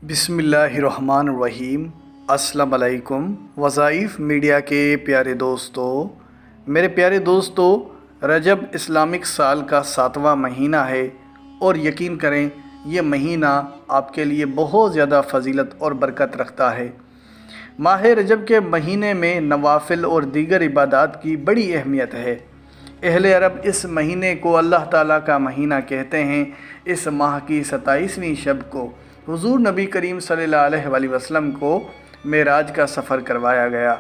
बिस्मिल्लाहिर्रहमानिर्रहीम। अस्सलाम वालेकुम। वज़ाइफ मीडिया के प्यारे दोस्तों, मेरे प्यारे दोस्तों, रजब इस्लामिक साल का 7वां महीना है और यकीन करें ये महीना आपके लिए बहुत ज़्यादा फ़जीलत और बरकत रखता है। माह रजब के महीने में नवाफिल और दीगर इबादत की बड़ी अहमियत है। अहले अरब इस महीने को अल्लाह ताला का महीना कहते हैं। इस माह की 27वीं शब को हुज़ूर नबी करीम सल्लल्लाहु अलैहि वसल्लम को मेराज का सफ़र करवाया गया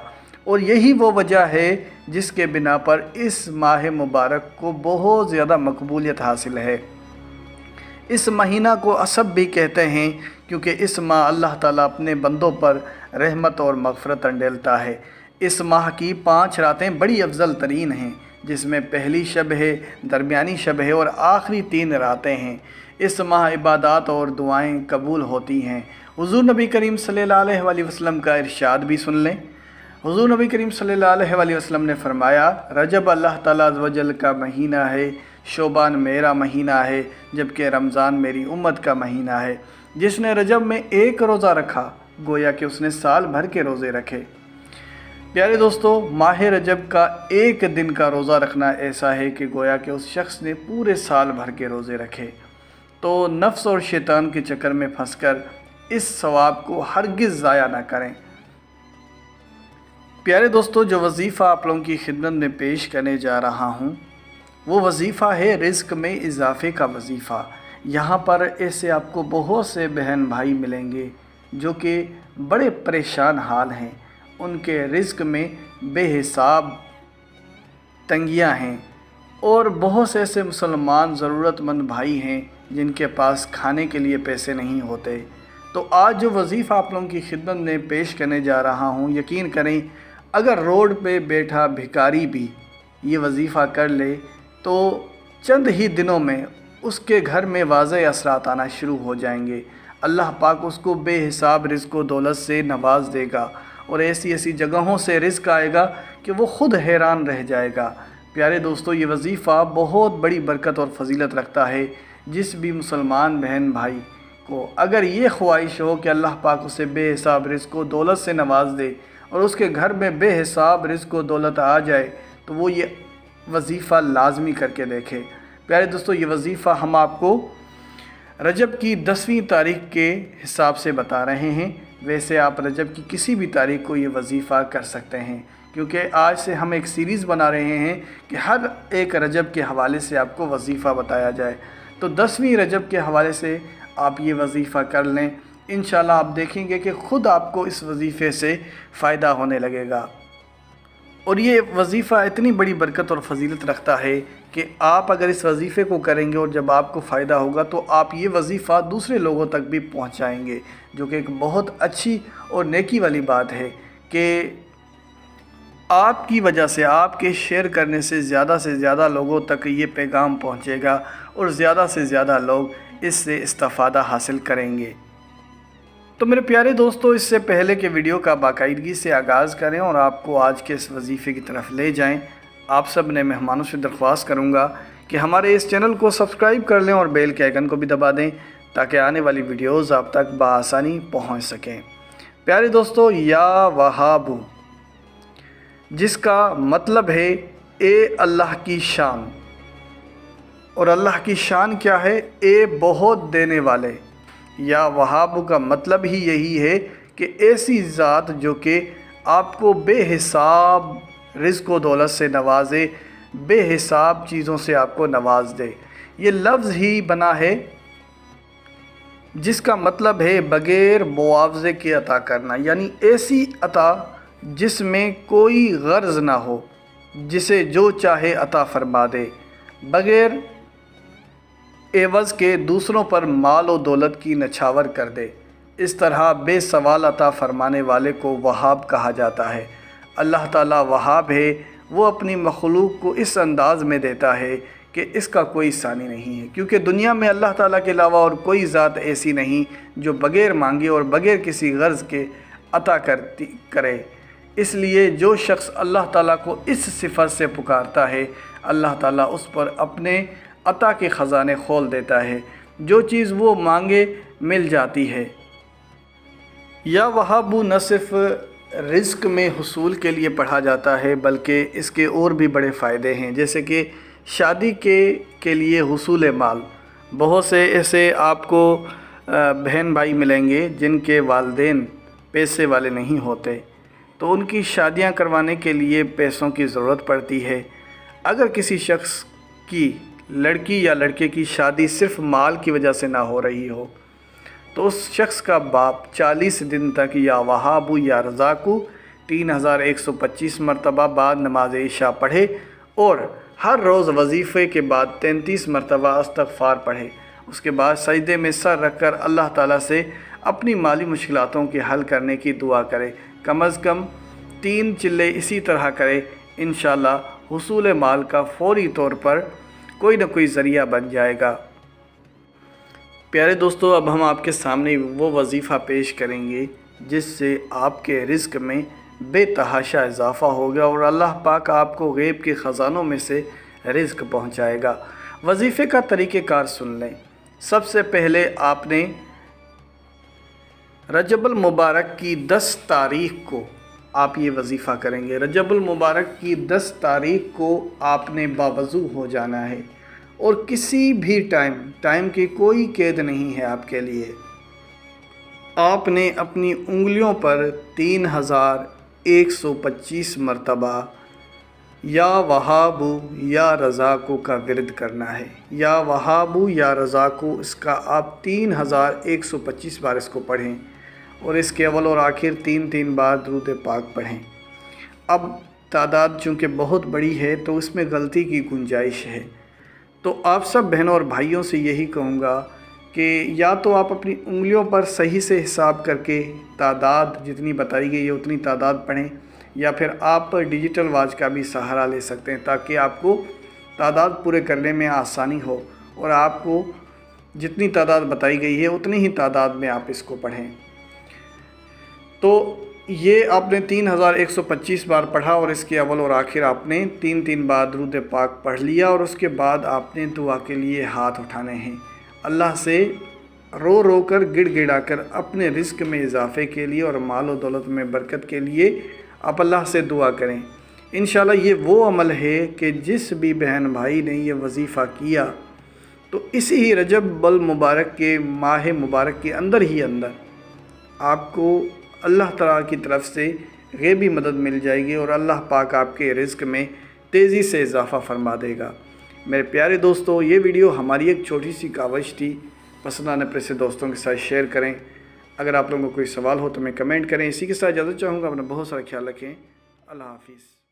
और यही वो वजह है जिसके बिना पर इस माह मुबारक को बहुत ज़्यादा मकबूलियत हासिल है। इस महीना को असब भी कहते हैं क्योंकि इस माह अल्लाह ताला अपने बंदों पर रहमत और मग़फ़िरत अंडेलता है। इस माह की 5 रातें बड़ी अफजल तरीन हैं, जिसमें पहली शब है, दरमियानी शब है और आखिरी 3 रातें हैं। इस माह इबादत और दुआएं कबूल होती हैं। हुज़ूर नबी करीम सल्लल्लाहु अलैहि वसल्लम का इरशाद भी सुन लें। हुज़ूर नबी करीम सल्लल्लाहु अलैहि वसल्लम ने फरमाया, रजब अल्लाह ताला अज़्ज़ व जल का महीना है, शोबान मेरा महीना है, जबकि रमज़ान मेरी उम्मत का महीना है। जिसने रजब में एक रोज़ा रखा गोया कि उसने साल भर के रोज़े रखे। प्यारे दोस्तों, माह रजब का एक दिन का रोज़ा रखना ऐसा है कि गोया कि उस शख्स ने पूरे साल भर के रोज़े रखे। तो नफ्स और शैतान के चक्कर में फंसकर इस सवाब को हरगिज़ ज़ाया ना करें। प्यारे दोस्तों, जो वज़ीफ़ा आप लोगों की खिदमत में पेश करने जा रहा हूँ वो वज़ीफ़ा है रिज़्क़ में इजाफ़े का वज़ीफ़ा। यहाँ पर ऐसे आपको बहुत से बहन भाई मिलेंगे जो कि बड़े परेशान हाल हैं। उनके रिज़्क़ में बेहिसाब तंगियाँ हैं और बहुत से ऐसे मुसलमान ज़रूरतमंद भाई हैं जिनके पास खाने के लिए पैसे नहीं होते। तो आज जो वज़ीफ़ा आप लोगों की खिदमत में पेश करने जा रहा हूँ, यकीन करें अगर रोड पे बैठा भिखारी भी ये वज़ीफ़ा कर ले तो चंद ही दिनों में उसके घर में वाज़ेह असरात आना शुरू हो जाएंगे। अल्लाह पाक उसको बेहिसाब रिज़्क़ व दौलत से नवाज़ देगा और ऐसी ऐसी जगहों से रिज़्क़ आएगा कि वो ख़ुद हैरान रह जाएगा। प्यारे दोस्तों, ये वज़ीफ़ा बहुत बड़ी बरकत और फ़जीलत रखता है। जिस भी मुसलमान बहन भाई को अगर ये ख्वाहिश हो कि अल्लाह पाक उसे बेहिसाब रिज़्क़ व दौलत से नवाज़ दे और उसके घर में बेहिसाब रिज़्क़ व दौलत आ जाए तो वो ये वज़ीफ़ा लाजमी करके देखे। प्यारे दोस्तों, ये वज़ीफ़ा हम आपको रजब की 10वीं तारीख़ के हिसाब से बता रहे हैं। वैसे आप रजब की किसी भी तारीख़ को ये वज़ीफ़ा कर सकते हैं, क्योंकि आज से हम एक सीरीज़ बना रहे हैं कि हर एक रजब के हवाले से आपको वज़ीफ़ा बताया जाए। तो 10वीं रजब के हवाले से आप ये वज़ीफ़ा कर लें। इंशाल्लाह आप देखेंगे कि ख़ुद आपको इस वज़ीफ़े से फ़ायदा होने लगेगा। और ये वज़ीफ़ा इतनी बड़ी बरकत और फ़जीलत रखता है कि आप अगर इस वज़ीफ़े को करेंगे और जब आपको फ़ायदा होगा तो आप ये वज़ीफ़ा दूसरे लोगों तक भी पहुंचाएंगे, जो कि एक बहुत अच्छी और नेकी वाली बात है कि आपकी वजह से, आपके शेयर करने से ज़्यादा लोगों तक ये पैगाम पहुंचेगा और ज़्यादा से ज़्यादा लोग इससे इस्तिफ़ादा हासिल करेंगे। तो मेरे प्यारे दोस्तों, इससे पहले कि वीडियो का बाकायदगी से आगाज़ करें और आपको आज के इस वज़ीफ़े की तरफ ले जाएं, आप सब ने मेहमानों से दरख्वास्त करूंगा कि हमारे इस चैनल को सब्सक्राइब कर लें और बेल के आइकन को भी दबा दें ताकि आने वाली वीडियोज़ आप तक बआसानी पहुँच सकें। प्यारे दोस्तों, या वहाबू, जिसका मतलब है ए अल्लाह की शान। और अल्लाह की शान क्या है? ए बहुत देने वाले। या वहाबू का मतलब ही यही है कि ऐसी ज़ात जो कि आपको बेहिसाब रिज़्क़ व दौलत से नवाज़े, बेहिसाब चीज़ों से आपको नवाज़ दे। ये लफ्ज़ ही बना है जिसका मतलब है बग़ैर मुआवज़े के अता करना, यानी ऐसी अता जिसमें कोई गर्ज़ ना हो, जिसे जो चाहे अता फरमा दे, बग़ैर एवज़ के दूसरों पर माल और दौलत की नछावर कर दे। इस तरह बेसवाल अता फरमाने वाले को वहाब कहा जाता है। अल्लाह ताला वहाब है, वो अपनी मखलूक को इस अंदाज़ में देता है कि इसका कोई सानी नहीं है, क्योंकि दुनिया में अल्लाह ताला के अलावा और कोई ज़ात ऐसी नहीं जो बग़ैर मांगे और बग़ैर किसी गर्ज़ के अता करे। इसलिए जो शख्स अल्लाह ताला को इस सिफ़त से पुकारता है, अल्लाह ताला उस पर अपने अता के ख़ज़ाने खोल देता है। जो चीज़ वो मांगे मिल जाती है। یا وہابو نہ صرف رزق میں حصول کے لیے پڑھا جاتا ہے بلکہ اس کے اور بھی بڑے فائدے ہیں، جیسے کہ شادی کے لیے حصول مال۔ بہت سے ایسے آپ کو بہن بھائی ملیں گے جن کے والدین پیسے والے نہیں ہوتے، تو ان کی شادیاں کروانے کے لیے پیسوں کی ضرورت پڑتی ہے۔ اگر کسی شخص کی لڑکی یا لڑکے کی شادی صرف مال کی وجہ سے نہ ہو رہی ہو تو اس شخص کا باپ 40 دن تک یا وہابو یا رزاقو 3125 مرتبہ بعد نماز عشاء پڑھے اور ہر روز وظیفے کے بعد 33 مرتبہ استغفار پڑھے۔ اس کے بعد سجدے میں سر رکھ کر اللہ تعالیٰ سے اپنی مالی مشکلاتوں کے حل کرنے کی دعا کرے۔ کم از کم 3 چلے اسی طرح کرے، انشاءاللہ حصول مال کا فوری طور پر کوئی نہ کوئی ذریعہ بن جائے گا۔ پیارے دوستو، اب ہم آپ کے سامنے وہ وظیفہ پیش کریں گے جس سے آپ کے رزق میں بے تحاشا اضافہ ہوگا اور اللہ پاک آپ کو غیب کے خزانوں میں سے رزق پہنچائے گا۔ وظیفے کا طریقہ کار سن لیں۔ سب سے پہلے آپ نے رجب المبارک کی 10 تاریخ کو آپ یہ وظیفہ کریں گے۔ رجب المبارک کی 10 تاریخ کو آپ نے باوضو ہو جانا ہے اور کسی بھی ٹائم کی کوئی قید نہیں ہے آپ کے لیے۔ آپ نے اپنی انگلیوں پر 3125 مرتبہ یا وہابو یا رزاقو کا ورد کرنا ہے۔ یا وہابو یا رزاقو، اس کا آپ 3125 بار اس کو پڑھیں اور اس کے اول اور آخر 3 بار درود پاک پڑھیں۔ اب تعداد چونکہ بہت بڑی ہے تو اس میں غلطی کی گنجائش ہے، تو آپ سب بہنوں اور بھائیوں سے یہی کہوں گا کہ یا تو آپ اپنی انگلیوں پر صحیح سے حساب کر کے تعداد جتنی بتائی گئی ہے اتنی تعداد پڑھیں، یا پھر آپ ڈیجیٹل واچ کا بھی سہارا لے سکتے ہیں تاکہ آپ کو تعداد پورے کرنے میں آسانی ہو اور آپ کو جتنی تعداد بتائی گئی ہے اتنی ہی تعداد میں آپ اس کو پڑھیں۔ تو یہ آپ نے 3125 بار پڑھا اور اس کے اول اور آخر آپ نے 3 بار درود پاک پڑھ لیا، اور اس کے بعد آپ نے دعا کے لیے ہاتھ اٹھانے ہیں۔ اللہ سے رو رو کر گڑ گڑا کر اپنے رزق میں اضافے کے لیے اور مال و دولت میں برکت کے لیے آپ اللہ سے دعا کریں۔ انشاءاللہ یہ وہ عمل ہے کہ جس بھی بہن بھائی نے یہ وظیفہ کیا تو اسی ہی رجب المبارک کے ماہ مبارک کے اندر آپ کو اللہ تعالیٰ کی طرف سے غیبی مدد مل جائے گی اور اللہ پاک آپ کے رزق میں تیزی سے اضافہ فرما دے گا۔ میرے پیارے دوستو، یہ ویڈیو ہماری ایک چھوٹی سی کاوش تھی، پسند آنے پر اسے دوستوں کے ساتھ شیئر کریں۔ اگر آپ لوگوں کو کوئی سوال ہو تو میں کمنٹ کریں۔ اسی کے ساتھ اجازت چاہوں گا، اپنا بہت سارا خیال رکھیں۔ اللہ حافظ۔